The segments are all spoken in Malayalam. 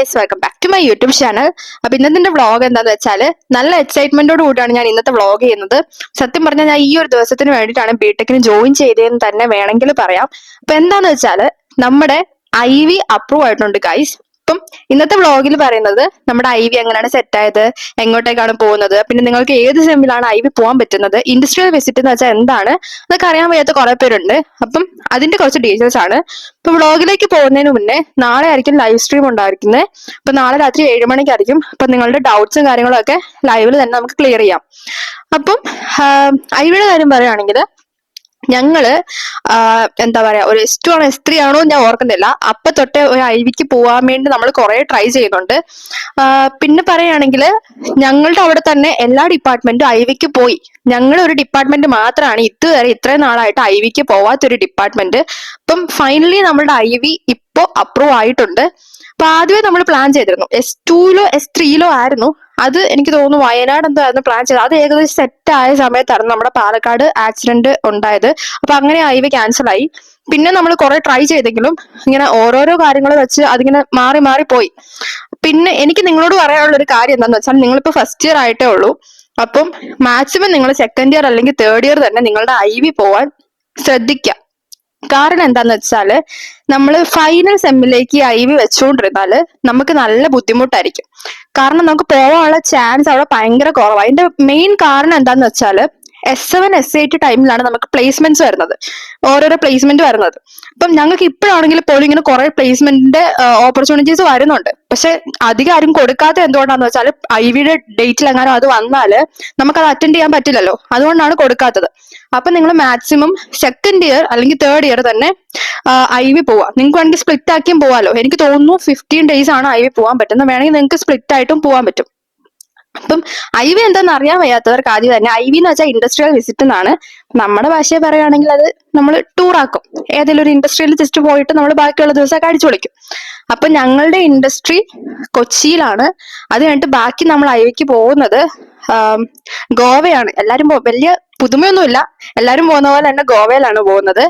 Guys, welcome back to my YouTube channel. അപ്പൊ ഇന്നത്തെ വ്ളോഗ് എന്താന്ന് വെച്ചാൽ നല്ല എക്സൈറ്റ്മെന്റോട് കൂടിയാണ് ഞാൻ ഇന്നത്തെ വ്ളോഗ് ചെയ്യുന്നത്. സത്യം പറഞ്ഞാൽ ഞാൻ ഈ ഒരു ദിവസത്തിന് വേണ്ടിയിട്ടാണ് ബിടെക്കിന് ജോയിൻ ചെയ്തതെന്ന് തന്നെ വേണമെങ്കിൽ പറയാം. അപ്പൊ എന്താന്ന് വെച്ചാൽ നമ്മുടെ IV അപ്രൂവ് ആയിട്ടുണ്ട് ഗൈസ്. അപ്പം ഇന്നത്തെ വ്ളോഗിൽ പറയുന്നത് നമ്മുടെ IV എങ്ങനെയാണ് സെറ്റ് ആയത്, എങ്ങോട്ടേക്കാണ് പോകുന്നത്, പിന്നെ നിങ്ങൾക്ക് ഏത് സെമ്മിലാണ് IV പോകാൻ പറ്റുന്നത്, ഇൻഡസ്ട്രിയൽ വിസിറ്റ് എന്ന് വെച്ചാൽ എന്താണ്, അതൊക്കെ അറിയാൻ വയ്യാത്ത കുറെ പേരുണ്ട്. അപ്പം അതിന്റെ കുറച്ച് ഡീറ്റെയിൽസ് ആണ്. ഇപ്പൊ വ്ളോഗിലേക്ക് പോകുന്നതിന് മുന്നേ നാളെ ആയിരിക്കും ലൈവ് സ്ട്രീം ഉണ്ടായിരിക്കുന്നത്. അപ്പൊ നാളെ രാത്രി 7 മണിക്കായിരിക്കും. അപ്പൊ നിങ്ങളുടെ ഡൗട്ട്സും കാര്യങ്ങളും ഒക്കെ ലൈവിൽ തന്നെ നമുക്ക് ക്ലിയർ ചെയ്യാം. അപ്പം IVയുടെ കാര്യം പറയുകയാണെങ്കിൽ ഞങ്ങള് എന്താ പറയാ, ഒരു S2 ആണോ S3 ആണോ ഞാൻ ഓർക്കുന്നില്ല, അപ്പൊ തൊട്ടേ ഒരു IVക്ക് പോവാൻ വേണ്ടി നമ്മൾ കുറെ ട്രൈ ചെയ്യുന്നുണ്ട്. പിന്നെ പറയുകയാണെങ്കിൽ ഞങ്ങളുടെ അവിടെ തന്നെ എല്ലാ ഡിപ്പാർട്ട്മെന്റും IVക്ക് പോയി. ഞങ്ങൾ ഒരു ഡിപ്പാർട്ട്മെന്റ് മാത്രമാണ് ഇതുവരെ ഇത്രയും നാളായിട്ട് IVക്ക് പോവാത്തൊരു ഡിപ്പാർട്ട്മെന്റ്. അപ്പം ഫൈനലി നമ്മളുടെ IV ഇപ്പോ അപ്രൂവ് ആയിട്ടുണ്ട്. അപ്പൊ ആദ്യമേ നമ്മൾ പ്ലാൻ ചെയ്തിരുന്നു S2ലോ S3ലോ ആയിരുന്നു. അത് എനിക്ക് തോന്നുന്നു വയനാട് എന്തായിരുന്നു പ്ലാൻ ചെയ്തത്. അത് ഏകദേശം സെറ്റ് ആയ സമയത്തായിരുന്നു നമ്മുടെ പാലക്കാട് ആക്സിഡന്റ് ഉണ്ടായത്. അപ്പൊ അങ്ങനെ IV ക്യാൻസൽ ആയി. പിന്നെ നമ്മൾ കുറെ ട്രൈ ചെയ്തെങ്കിലും ഇങ്ങനെ ഓരോരോ കാര്യങ്ങൾ വെച്ച് അതിങ്ങനെ മാറി മാറി പോയി. പിന്നെ എനിക്ക് നിങ്ങളോട് പറയാനുള്ള ഒരു കാര്യം എന്താന്ന് വെച്ചാൽ, നിങ്ങളിപ്പോ ഫസ്റ്റ് ഇയർ ആയിട്ടേ ഉള്ളൂ. അപ്പം മാക്സിമം നിങ്ങൾ സെക്കൻഡ് ഇയർ അല്ലെങ്കിൽ തേർഡ് ഇയർ തന്നെ നിങ്ങളുടെ IV പോവാൻ ശ്രദ്ധിക്കുക. കാരണം എന്താന്ന് വെച്ചാല് നമ്മൾ ഫൈനൽ സെമ്മിലേക്ക് IV വെച്ചുകൊണ്ടിരുന്നാല് നമുക്ക് നല്ല ബുദ്ധിമുട്ടായിരിക്കും. കാരണം നമുക്ക് പോകാനുള്ള ചാൻസ് അവിടെ ഭയങ്കര കുറവാണ്. അതിന്റെ മെയിൻ കാരണം എന്താന്ന് വെച്ചാല് S7 S8 ടൈമിലാണ് നമുക്ക് പ്ലേസ്മെന്റ്സ് വരുന്നത്, ഓരോരോ പ്ലേസ്മെന്റ് വരുന്നത്. അപ്പം ഞങ്ങൾക്ക് ഇപ്പോഴാണെങ്കിൽ പോലും ഇങ്ങനെ കുറെ പ്ലേസ്മെന്റിന്റെ ഓപ്പർച്യൂണിറ്റീസ് വരുന്നുണ്ട്. പക്ഷെ അധികം ആരും കൊടുക്കാത്ത എന്തുകൊണ്ടാന്ന് വെച്ചാൽ IVയുടെ ഡേറ്റിൽ എങ്ങാനും അത് വന്നാല് നമുക്കത് അറ്റൻഡ് ചെയ്യാൻ പറ്റില്ലല്ലോ, അതുകൊണ്ടാണ് കൊടുക്കാത്തത്. അപ്പൊ നിങ്ങൾ മാക്സിമം സെക്കൻഡ് ഇയർ അല്ലെങ്കിൽ തേർഡ് ഇയർ തന്നെ IV പോവാ. നിങ്ങൾക്ക് വേണമെങ്കിൽ സ്പ്ലിറ്റ് ആക്കിയും പോവാലോ. എനിക്ക് തോന്നുന്നു 15 days ആണ് IV പോകാൻ പറ്റുന്നത്. വേണമെങ്കിൽ നിങ്ങൾക്ക് സ്പ്ലിറ്റ് ആയിട്ടും പോകാൻ പറ്റും. അപ്പം IV എന്താണെന്ന് അറിയാൻ വയ്യാത്തവർക്ക് ആദ്യം തന്നെ IV എന്ന് വെച്ചാൽ ഇൻഡസ്ട്രിയൽ വിസിറ്റ് എന്നാണ്. നമ്മുടെ ഭാഷയെ പറയുകയാണെങ്കിൽ അത് നമ്മൾ ടൂർ ആക്കും. ഏതെങ്കിലും ഒരു ഇൻഡസ്ട്രിയിൽ ജസ്റ്റ് പോയിട്ട് നമ്മൾ ബാക്കിയുള്ള ദിവസമൊക്കെ അടിച്ചു പൊളിക്കും. അപ്പൊ ഞങ്ങളുടെ ഇൻഡസ്ട്രി കൊച്ചിയിലാണ്. അത് കഴിഞ്ഞിട്ട് ബാക്കി നമ്മൾ IVക്ക് പോകുന്നത് ഗോവയാണ്. എല്ലാരും വലിയ പുതുമയൊന്നുമില്ല, എല്ലാരും പോകുന്ന പോലെ തന്നെ ഗോവയിലാണ് പോകുന്നത്.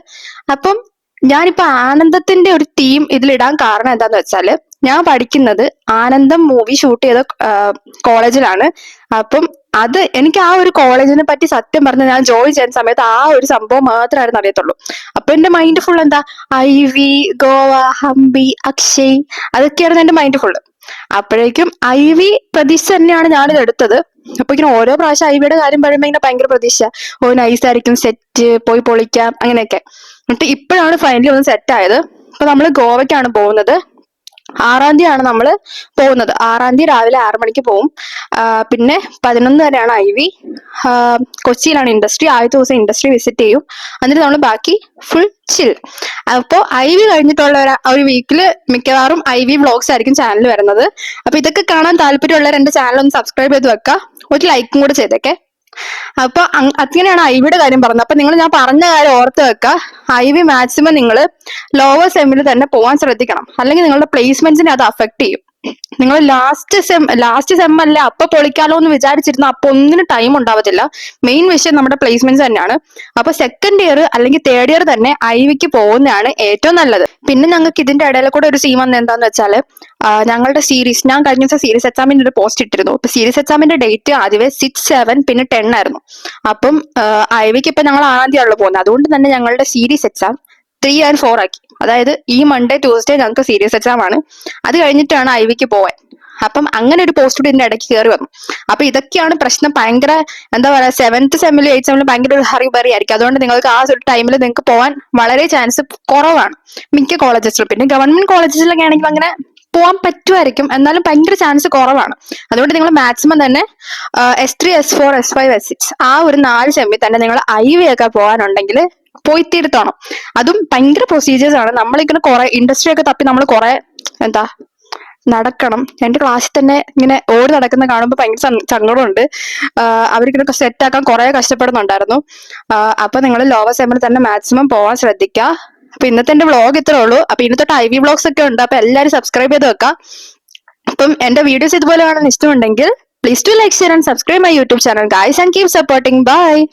അപ്പം ഞാനിപ്പോ ആനന്ദത്തിന്റെ ഒരു ടീം ഇതിലിടാൻ കാരണം എന്താന്ന് വെച്ചാല്, ഞാൻ പഠിക്കുന്നത് ആനന്ദം മൂവി ഷൂട്ട് ചെയ്ത കോളേജിലാണ്. അപ്പം അത് എനിക്ക് ആ ഒരു കോളേജിനെ പറ്റി സത്യം പറഞ്ഞ ഞാൻ ജോയിൻ ചെയ്യുന്ന സമയത്ത് ആ ഒരു സംഭവം മാത്രമായിരുന്നു അറിയത്തുള്ളൂ. അപ്പൊ എന്റെ മൈൻഡ് ഫുൾ എന്താ, IV, ഗോവ, ഹംപി, അക്ഷയ്, അതൊക്കെയായിരുന്നു എന്റെ മൈൻഡ് ഫുള്ള്. അപ്പോഴേക്കും IV പ്രതീക്ഷ തന്നെയാണ് ഞാനിത് എടുത്തത്. അപ്പൊ ഇങ്ങനെ ഓരോ പ്രാവശ്യം IVയുടെ കാര്യം പറയുമ്പോ ഇങ്ങനെ ഭയങ്കര പ്രതീക്ഷ, ഓ നൈസ് ആയിരിക്കും, സെറ്റ്, പോയി പൊളിക്കാം, അങ്ങനെയൊക്കെ. എന്നിട്ട് ഇപ്പോഴാണ് ഫൈനലി ഒന്ന് സെറ്റ് ആയത്. അപ്പൊ നമ്മള് ഗോവയ്ക്കാണ് പോകുന്നത്. 6-ാം തീയതിയാണ് നമ്മൾ പോകുന്നത്. 6-ാം തീയതി രാവിലെ 6 മണിക്ക് പോകും. പിന്നെ 11 വരെയാണ് IV. കൊച്ചിയിലാണ് ഇൻഡസ്ട്രി. ആദ്യത്തെ ദിവസം ഇൻഡസ്ട്രി വിസിറ്റ് ചെയ്യും. എന്നിട്ട് നമ്മൾ ബാക്കി ഫുൾ ചിൽ. അപ്പോൾ IV കഴിഞ്ഞിട്ടുള്ള ഒരു വീക്കിൽ മിക്കവാറും IV വ്ളോഗ്സ് ആയിരിക്കും ചാനൽ വരുന്നത്. അപ്പൊ ഇതൊക്കെ കാണാൻ താല്പര്യമുള്ളവർ എന്റെ ചാനൽ ഒന്ന് സബ്സ്ക്രൈബ് ചെയ്ത് വെക്കുക, ഒരു ലൈക്കും കൂടെ ചെയ്തേക്കെ. അപ്പൊ അങ്ങനെയാണ് IVയുടെ കാര്യം പറഞ്ഞത്. അപ്പൊ ഞാൻ പറഞ്ഞ കാര്യം ഓർത്ത് വെക്കുക. IV മാക്സിമം നിങ്ങൾ ലോവർ സെമ്മിൽ തന്നെ പോകാൻ ശ്രദ്ധിക്കണം, അല്ലെങ്കിൽ നിങ്ങളുടെ പ്ലേസ്മെന്റ്സിനെ അത് അഫക്ട് ചെയ്യും. നിങ്ങൾ ലാസ്റ്റ് സെം അല്ല അപ്പൊ പൊളിക്കാലോ എന്ന് വിചാരിച്ചിരുന്ന അപ്പൊ ഒന്നിനും ടൈം ഉണ്ടാവത്തില്ല. മെയിൻ വിഷയം നമ്മുടെ പ്ലേസ്മെന്റ്സ് തന്നെയാണ്. അപ്പൊ സെക്കൻഡ് ഇയർ അല്ലെങ്കിൽ തേർഡ് ഇയർ തന്നെ IVക്ക് പോകുന്നതാണ് ഏറ്റവും നല്ലത്. പിന്നെ ഞങ്ങൾക്ക് ഇതിന്റെ ഇടയിൽ കൂടെ ഒരു സീൻ വന്നത് എന്താന്ന് വെച്ചാല്, ഞങ്ങളുടെ സീരീസ്, ഞാൻ കഴിഞ്ഞ ദിവസം സീരീസ് എക്സാമിന്റെ ഒരു പോസ്റ്റ് ഇട്ടിരുന്നു. അപ്പൊ സീരീസ് എക്സാമിന്റെ ഡേറ്റ് ആദ്യമേ 6, 7 പിന്നെ 10 ആയിരുന്നു. അപ്പം IVക്ക് ഇപ്പൊ ഞങ്ങൾ 6-ാം തീയതിയാണല്ലോ പോകുന്നത്. അതുകൊണ്ട് തന്നെ ഞങ്ങളുടെ സീരീസ് എക്സാം 3 and 4 ആക്കി. അതായത് ഈ മൺഡേ ട്യൂസ്ഡേ ഞങ്ങൾക്ക് സീരിയസ് എക്സാം ആണ്. അത് കഴിഞ്ഞിട്ടാണ് IVക്ക് പോവാൻ. അപ്പം അങ്ങനെ ഒരു പോസ്റ്റ് കൂടി ഇതിന്റെ ഇടയ്ക്ക് കയറി വന്നു. അപ്പൊ ഇതൊക്കെയാണ് പ്രശ്നം. ഭയങ്കര എന്താ പറയാ, 7th സെമ്മിലും 8th സെമ്മിലും ഭയങ്കര ഒരു ഹറിബറി ആയിരിക്കും. അതുകൊണ്ട് നിങ്ങൾക്ക് ആ ഒരു ടൈമിൽ നിങ്ങൾക്ക് പോകാൻ വളരെ ചാൻസ് കുറവാണ് മിക്ക കോളേജസിലും. പിന്നെ ഗവൺമെന്റ് കോളേജസിലൊക്കെ ആണെങ്കിൽ അങ്ങനെ പോകാൻ പറ്റുമായിരിക്കും, എന്നാലും ഭയങ്കര ചാൻസ് കുറവാണ്. അതുകൊണ്ട് നിങ്ങൾ മാക്സിമം തന്നെ S3, S4, S5, S6 ആ ഒരു 4 സെമ്മിൽ തന്നെ നിങ്ങൾ IV ഒക്കെ പോകാനുണ്ടെങ്കിൽ പോയി തീർത്തോണം. അതും ഭയങ്കര പ്രൊസീജിയേഴ്സ് ആണ്. നമ്മളിങ്ങനെ കുറെ ഇൻഡസ്ട്രി ഒക്കെ തപ്പി നമ്മൾ കുറെ എന്താ നടക്കണം. എന്റെ ക്ലാസ്സിൽ തന്നെ ഇങ്ങനെ ഓടി നടക്കുന്ന കാണുമ്പോൾ ഭയങ്കര സങ്കടമുണ്ട്. അവർക്കിങ്ങനെ സെറ്റ് ആക്കാൻ കുറെ കഷ്ടപ്പെടുന്നുണ്ടായിരുന്നു. അപ്പൊ നിങ്ങൾ ലോവർ സെമ്മിൽ തന്നെ മാക്സിമം പോവാൻ ശ്രദ്ധിക്കുക. അപ്പൊ ഇന്നത്തെ എന്റെ വ്ളോഗ് ഇത്രേ ഉള്ളൂ. അപ്പൊ ഇന്നത്തെ IV വ്ളോഗ്സ് ഒക്കെ ഉണ്ട്. അപ്പൊ എല്ലാവരും സബ്സ്ക്രൈബ് ചെയ്ത് വെക്കാം. അപ്പം എന്റെ വീഡിയോസ് ഇതുപോലെ കാണാൻ ഇഷ്ടമുണ്ടെങ്കിൽ please to like, share and subscribe my YouTube channel guys, and keep supporting. By.